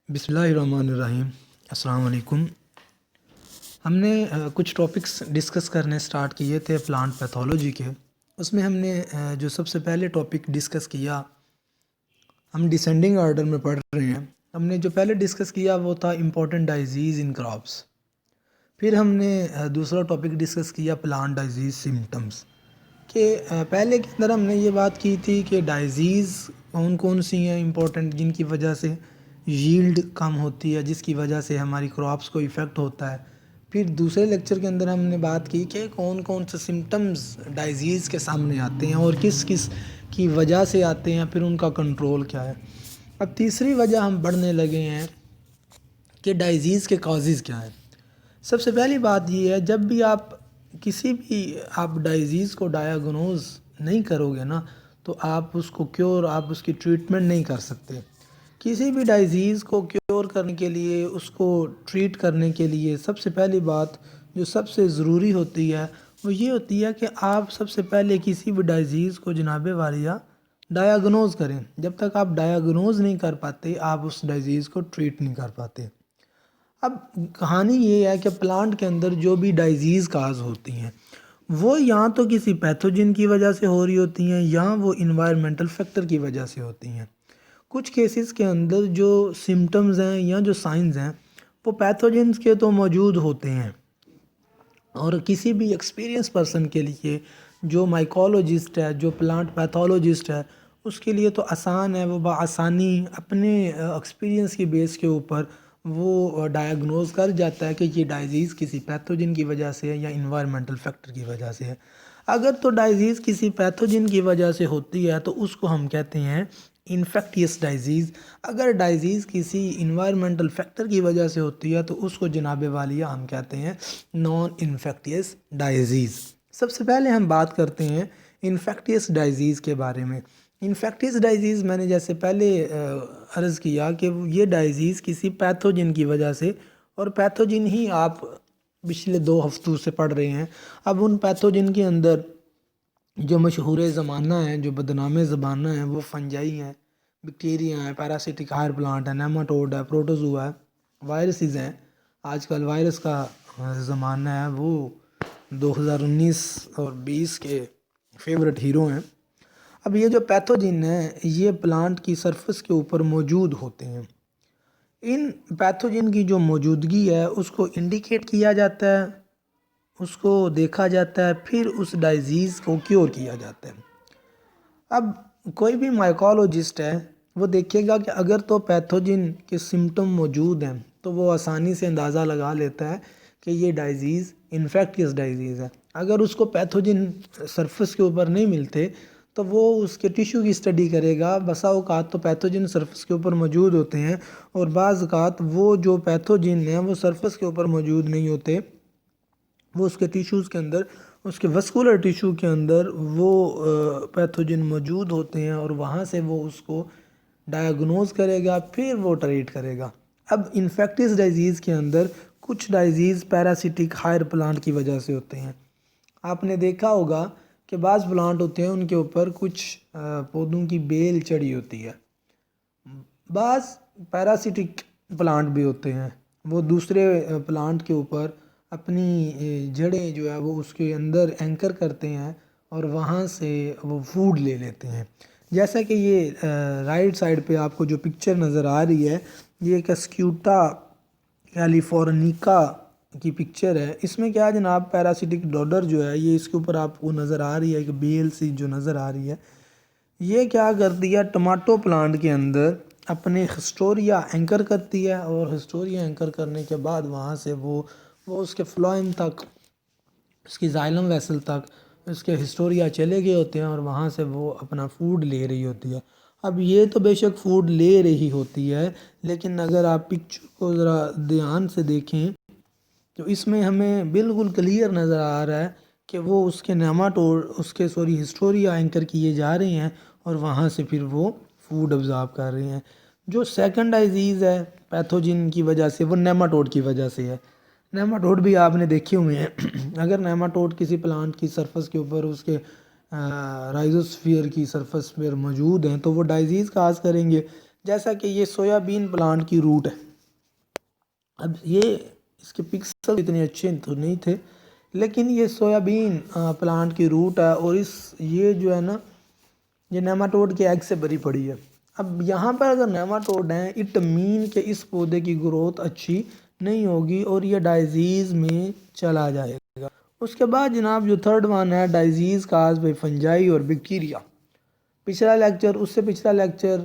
بسم اللہ الرحمن الرحیم۔ السلام علیکم۔ ہم نے کچھ ٹاپکس ڈسکس کرنے سٹارٹ کیے تھے پلانٹ پیتھولوجی کے۔ اس میں ہم نے جو سب سے پہلے ٹاپک ڈسکس کیا، ہم ڈیسینڈنگ آرڈر میں پڑھ رہے ہیں۔ ہم نے جو پہلے ڈسکس کیا وہ تھا امپورٹنٹ ڈائزیز ان کراپس۔ پھر ہم نے دوسرا ٹاپک ڈسکس کیا پلانٹ ڈائزیز سمٹمز، کہ پہلے کے اندر ہم نے یہ بات کی تھی کہ ڈائزیز کون کون سی ہیں امپورٹنٹ، جن کی وجہ سے ییلڈ کم ہوتی ہے، جس کی وجہ سے ہماری کراپس کو ایفیکٹ ہوتا ہے۔ پھر دوسرے لیکچر کے اندر ہم نے بات کی کہ کون کون سے سمٹمز ڈائزیز کے سامنے آتے ہیں اور کس کس کی وجہ سے آتے ہیں، پھر ان کا کنٹرول کیا ہے۔ اب تیسری وجہ ہم پڑھنے لگے ہیں کہ ڈائزیز کے کازز کیا ہیں۔ سب سے پہلی بات یہ ہے، جب بھی آپ کسی بھی ڈائزیز کو ڈایاگنوز نہیں کرو گے نا، تو آپ اس کو آپ اس کی ٹریٹمنٹ نہیں کر سکتے۔ کسی بھی ڈائزیز کو کیور کرنے کے لیے، اس کو ٹریٹ کرنے کے لیے سب سے پہلی بات جو سب سے ضروری ہوتی ہے وہ یہ ہوتی ہے کہ آپ سب سے پہلے کسی بھی ڈائزیز کو جناب والیہ ڈایاگنوز کریں۔ جب تک آپ ڈایاگنوز نہیں کر پاتے، آپ اس ڈائزیز کو ٹریٹ نہیں کر پاتے۔ اب کہانی یہ ہے کہ پلانٹ کے اندر جو بھی ڈائزیز کاز ہوتی ہیں وہ یا تو کسی پیتھوجن کی وجہ سے ہو رہی ہوتی ہیں یا وہ انوائرمنٹل فیکٹر کی وجہ سے ہوتی ہیں۔ کچھ کیسز کے اندر جو سمٹمز ہیں یا جو سائنز ہیں وہ پیتھوجنز کے تو موجود ہوتے ہیں، اور کسی بھی ایکسپیرینس پرسن کے لیے جو مائیکولوجسٹ ہے، جو پلانٹ پیتھولوجسٹ ہے، اس کے لیے تو آسان ہے، وہ بآسانی اپنے ایکسپیرینس کی بیس کے اوپر وہ ڈایاگنوز کر جاتا ہے کہ یہ ڈائزیز کسی پیتھوجن کی وجہ سے ہے یا انوائرمنٹل فیکٹر کی وجہ سے ہے۔ اگر تو ڈائزیز کسی پیتھوجن کی وجہ سے ہوتی ہے تو اس کو ہم کہتے ہیں انفیکٹیس ڈائزیز۔ اگر ڈائزیز کسی انوائرمنٹل فیکٹر کی وجہ سے ہوتی ہے تو اس کو جناب والیہ ہم کہتے ہیں نان انفیکٹیس ڈائزیز۔ سب سے پہلے ہم بات کرتے ہیں انفیکٹیس ڈائزیز کے بارے میں۔ انفیکٹیس ڈائزیز میں نے جیسے پہلے عرض کیا کہ یہ ڈائزیز کسی پیتھوجن کی وجہ سے، اور پیتھوجن ہی آپ پچھلے 2 ہفتوں سے پڑھ رہے ہیں۔ اب ان پیتھوجن کے اندر جو مشہور زمانہ ہیں، جو بدنام زمانہ ہیں، وہ فنجائی ہیں، بیکٹیریا ہیں، پیراسٹک ہائر پلانٹ ہے، نیماٹوڈ ہے، پروٹوزوا ہے، وائرسز ہیں۔ آج کل وائرس کا زمانہ ہے، وہ 2019 اور 20 کے فیورٹ ہیرو ہیں۔ اب یہ جو پیتھوجن ہیں یہ پلانٹ کی سرفس کے اوپر موجود ہوتے ہیں۔ ان پیتھوجن کی جو موجودگی ہے اس کو انڈیکیٹ کیا جاتا ہے، اس کو دیکھا جاتا ہے، پھر اس ڈائزیز کو کیور کیا جاتا ہے۔ اب کوئی بھی مائیکولوجسٹ ہے وہ دیکھے گا کہ اگر تو پیتھوجن کے سمٹم موجود ہیں تو وہ آسانی سے اندازہ لگا لیتا ہے کہ یہ ڈائزیز انفیکٹیس ڈائزیز ہے۔ اگر اس کو پیتھوجن سرفس کے اوپر نہیں ملتے تو وہ اس کے ٹیشو کی اسٹڈی کرے گا۔ بسا اوقات تو پیتھوجن سرفس کے اوپر موجود ہوتے ہیں، اور بعض اوقات وہ جو پیتھوجن ہیں وہ سرفس کے اوپر موجود نہیں ہوتے، وہ اس کے ٹیشوز کے اندر، اس کے وسکولر ٹیشو کے اندر وہ پیتھوجن موجود ہوتے ہیں، اور وہاں سے وہ اس کو ڈایاگنوز کرے گا، پھر وہ ٹریٹ کرے گا۔ اب انفیکٹیس ڈائزیز کے اندر کچھ ڈائزیز پیراسٹک ہائر پلانٹ کی وجہ سے ہوتے ہیں۔ آپ نے دیکھا ہوگا کہ بعض پلانٹ ہوتے ہیں ان کے اوپر کچھ پودوں کی بیل چڑھی ہوتی ہے۔ بعض پیراسٹک پلانٹ بھی ہوتے ہیں، وہ دوسرے پلانٹ کے اوپر اپنی جڑیں جو ہے وہ اس کے اندر اینکر کرتے ہیں، اور وہاں سے وہ فوڈ لے لیتے ہیں۔ جیسا کہ یہ رائٹ سائڈ پہ آپ کو جو پکچر نظر آ رہی ہے، یہ ایک اسکیوٹا کیلیفورنیکا کی پکچر ہے۔ اس میں کیا جناب، پیراسٹک ڈوڈر جو ہے یہ اس کے اوپر آپ کو نظر آ رہی ہے، ایک بیل سی جو نظر آ رہی ہے، یہ کیا کرتی ہے ٹماٹو پلانٹ کے اندر اپنے ہسٹوریا اینکر کرتی ہے، اور ہسٹوریا اینکر کرنے کے بعد وہاں سے وہ اس کے فلوئم تک، اس کی زائلم ویسل تک اس کے ہسٹوریا چلے گئے ہوتے ہیں، اور وہاں سے وہ اپنا فوڈ لے رہی ہوتی ہے۔ اب یہ تو بے شک فوڈ لے رہی ہوتی ہے، لیکن اگر آپ پکچر کو ذرا دھیان سے دیکھیں تو اس میں ہمیں بالکل کلیئر نظر آ رہا ہے کہ وہ اس کے ہسٹوریا اینکر کیے جا رہے ہیں، اور وہاں سے پھر وہ فوڈ ابزارب کر رہے ہیں۔ جو سیکنڈ ڈائزیز ہے پیتھوجن کی وجہ سے، وہ نیماٹوڈ کی وجہ سے ہے۔ نیماٹوڈ بھی آپ نے دیکھے ہوئے ہیں۔ اگر نیماٹوڈ کسی پلانٹ کی سرفس کے اوپر، اس کے رائزوسفیئر کی سرفس پر موجود ہیں تو وہ ڈائزیز کاز کریں گے۔ جیسا کہ یہ سویابین پلانٹ کی روٹ ہے. اب یہ اس کے پکسل اتنے اچھے تو نہیں تھے، لیکن یہ سویابین پلانٹ کی روٹ ہے، اور یہ جو ہے نا یہ نیماٹوڈ کے ایگ سے بری پڑی ہے. اب یہاں پر اگر نیماٹوڈ ہیں اٹ مین کہ اس پودے کی گروتھ اچھی نہیں ہوگی اور یہ ڈائزیز میں چلا جائے گا. اس کے بعد جناب جو تھرڈ ون ہے ڈائزیز کاز بائی فنجائی اور بیکٹیریا. پچھلا لیکچر، اس سے پچھلا لیکچر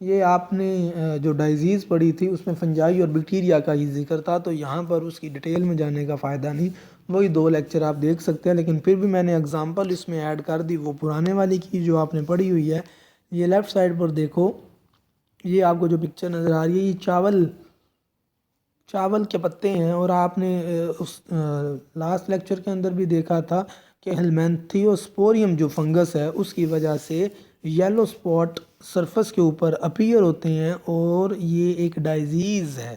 یہ آپ نے جو ڈائزیز پڑھی تھی اس میں فنجائی اور بیکٹیریا کا ہی ذکر تھا، تو یہاں پر اس کی ڈیٹیل میں جانے کا فائدہ نہیں. وہی 2 لیکچر آپ دیکھ سکتے ہیں، لیکن پھر بھی میں نے اگزامپل اس میں ایڈ کر دی وہ پرانے والی کی جو آپ نے پڑھی ہوئی ہے. یہ لیفٹ سائڈ پر دیکھو، یہ آپ کو جو پکچر نظر آ رہی ہے یہ چاول کے پتے ہیں، اور آپ نے اس لاسٹ لیکچر کے اندر بھی دیکھا تھا کہ ہیلمینتھیوسپوریم جو فنگس ہے اس کی وجہ سے یلو سپاٹ سرفس کے اوپر اپیئر ہوتے ہیں، اور یہ ایک ڈائزیز ہے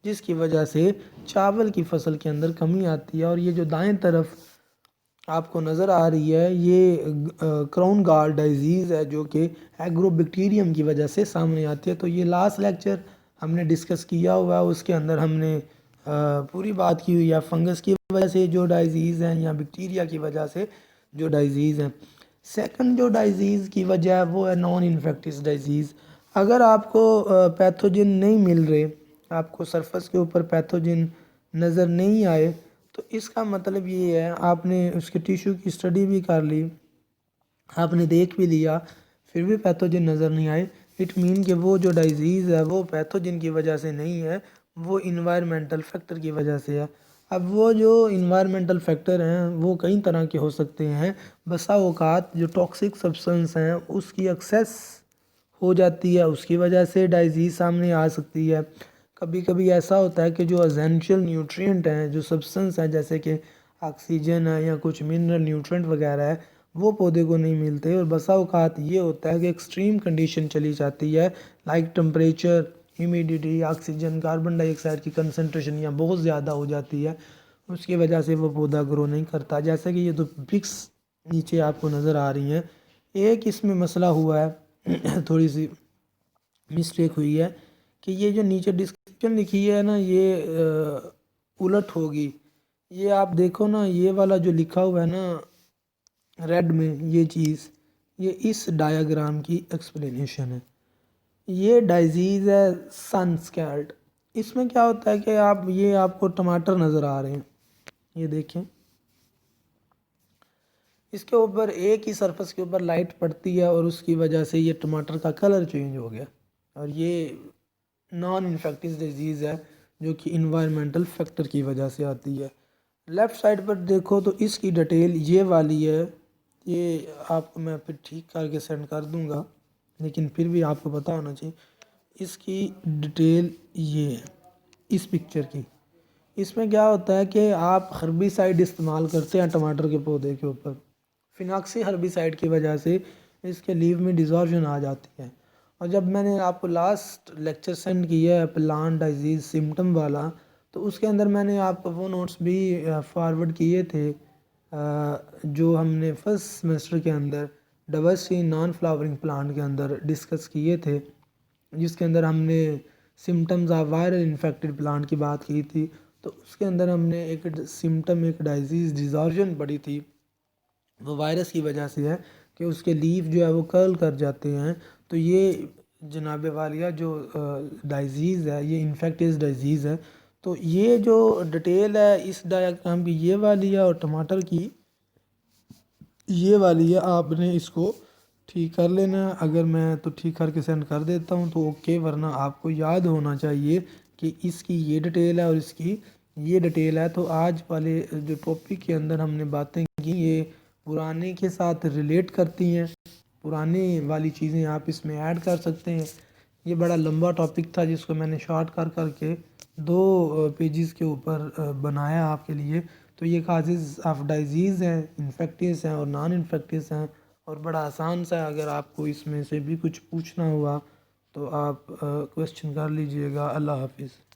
جس کی وجہ سے چاول کی فصل کے اندر کمی آتی ہے. اور یہ جو دائیں طرف آپ کو نظر آ رہی ہے یہ کراؤن گال ڈائزیز ہے جو کہ ایگرو بیکٹیریم کی وجہ سے سامنے آتی ہے. تو یہ لاسٹ لیکچر ہم نے ڈسکس کیا ہوا ہے، اس کے اندر ہم نے پوری بات کی ہوئی ہے فنگس کی وجہ سے جو ڈائزیز ہیں یا بیکٹیریا کی وجہ سے جو ڈائزیز ہیں. سیکنڈ جو ڈائزیز کی وجہ ہے وہ ہے نان انفیکٹس ڈائزیز. اگر آپ کو پیتھوجن نہیں مل رہے، آپ کو سرفس کے اوپر پیتھوجن نظر نہیں آئے، تو اس کا مطلب یہ ہے آپ نے اس کے ٹیشو کی اسٹڈی بھی کر لی، آپ نے دیکھ بھی لیا، پھر بھی پیتھوجن نظر نہیں آئے، اٹ مین کہ وہ جو ڈائزیز ہے وہ پیتھوجن کی وجہ سے نہیں ہے، وہ انوائرمنٹل فیکٹر کی وجہ سے ہے. اب وہ جو انوائرمنٹل فیکٹر ہیں وہ کئی طرح کے ہو سکتے ہیں. بسا اوقات جو ٹاکسک سبسٹنس ہیں اس کی ایکسیس ہو جاتی ہے، اس کی وجہ سے ڈائزیز سامنے آ سکتی ہے. کبھی کبھی ایسا ہوتا ہے کہ جو اسینشیل نیوٹرینٹ ہیں، جو سبسٹنس ہیں جیسے کہ آکسیجن ہے یا کچھ منرل نیوٹرینٹ وغیرہ ہے، وہ پودے کو نہیں ملتے. اور بسا اوقات یہ ہوتا ہے کہ ایکسٹریم کنڈیشن چلی جاتی ہے، like temperature, humidity, oxygen, carbon dioxide کی کنسنٹریشن یا بہت زیادہ ہو جاتی ہے، اس کی وجہ سے وہ پودا گرو نہیں کرتا. جیسے کہ یہ دو پکس نیچے آپ کو نظر آ رہی ہیں، ایک اس میں مسئلہ ہوا ہے تھوڑی سی مسٹیک ہوئی ہے کہ یہ جو نیچے ڈسکرپشن لکھی ہے نا یہ الٹ ہوگی. یہ آپ دیکھو نا، یہ والا جو لکھا ہوا ہے نا ریڈ میں یہ چیز، یہ اس ڈایاگرام کی ایکسپلینیشن ہے. یہ ڈائزیز ہے سن سکیلڈ. اس میں کیا ہوتا ہے کہ آپ کو ٹماٹر نظر آ رہے ہیں، یہ دیکھیں اس کے اوپر ایک ہی سرفس کے اوپر لائٹ پڑتی ہے اور اس کی وجہ سے یہ ٹماٹر کا کلر چینج ہو گیا. اور یہ نان انفیکٹس ڈیزیز ہے جو کہ انوائرمنٹل فیکٹر کی وجہ سے آتی ہے. لیفٹ سائڈ پر دیکھو تو اس کی ڈیٹیل یہ والی ہے، یہ آپ کو میں پھر ٹھیک کر کے سینڈ کر دوں گا، لیکن پھر بھی آپ کو پتہ ہونا چاہیے. اس کی ڈیٹیل یہ ہے اس پکچر کی. اس میں کیا ہوتا ہے کہ آپ ہربیسائڈ استعمال کرتے ہیں ٹماٹر کے پودے کے اوپر، فیناکسی ہربیسائڈ کی وجہ سے اس کے لیو میں ڈیزارشن آ جاتی ہے. اور جب میں نے آپ کو لاسٹ لیکچر سینڈ کیا ہے پلانٹ ڈائزیز سمٹم والا، تو اس کے اندر میں نے آپ کو وہ نوٹس بھی فارورڈ کیے تھے جو ہم نے فرسٹ سیمسٹر کے اندر ڈائورسٹی نان فلاورنگ پلانٹ کے اندر ڈسکس کیے تھے، جس کے اندر ہم نے symptoms of viral infected plant کی بات کی تھی. تو اس کے اندر ہم نے ایک سمٹم، ایک ڈائزیز ڈیزارشن پڑھی تھی، وہ وائرس کی وجہ سے ہے کہ اس کے لیف جو ہے وہ کرل کر جاتے ہیں. تو یہ جناب والیہ جو ڈائزیز ہے یہ انفیکٹس ڈائزیز ہے. تو یہ جو ڈیٹیل ہے اس ڈایاگرام کی یہ والی ہے، اور ٹماٹر کی یہ والی ہے. آپ نے اس کو ٹھیک کر لینا ہے. اگر میں تو ٹھیک کر کے سینڈ کر دیتا ہوں تو اوکے، ورنہ آپ کو یاد ہونا چاہیے کہ اس کی یہ ڈیٹیل ہے اور اس کی یہ ڈیٹیل ہے. تو آج والے جو ٹاپک کے اندر ہم نے باتیں کی یہ پرانے کے ساتھ ریلیٹ کرتی ہیں، پرانے والی چیزیں آپ اس میں ایڈ کر سکتے ہیں. یہ بڑا لمبا ٹاپک تھا جس کو میں نے شارٹ کر کے 2 پیجز کے اوپر بنایا آپ کے لیے. تو یہ کازز آف ڈائزیز ہیں، انفیکٹس ہیں اور نان انفیکٹس ہیں، اور بڑا آسان سا ہے. اگر آپ کو اس میں سے بھی کچھ پوچھنا ہوا تو آپ کویسچن کر لیجئے گا. اللہ حافظ.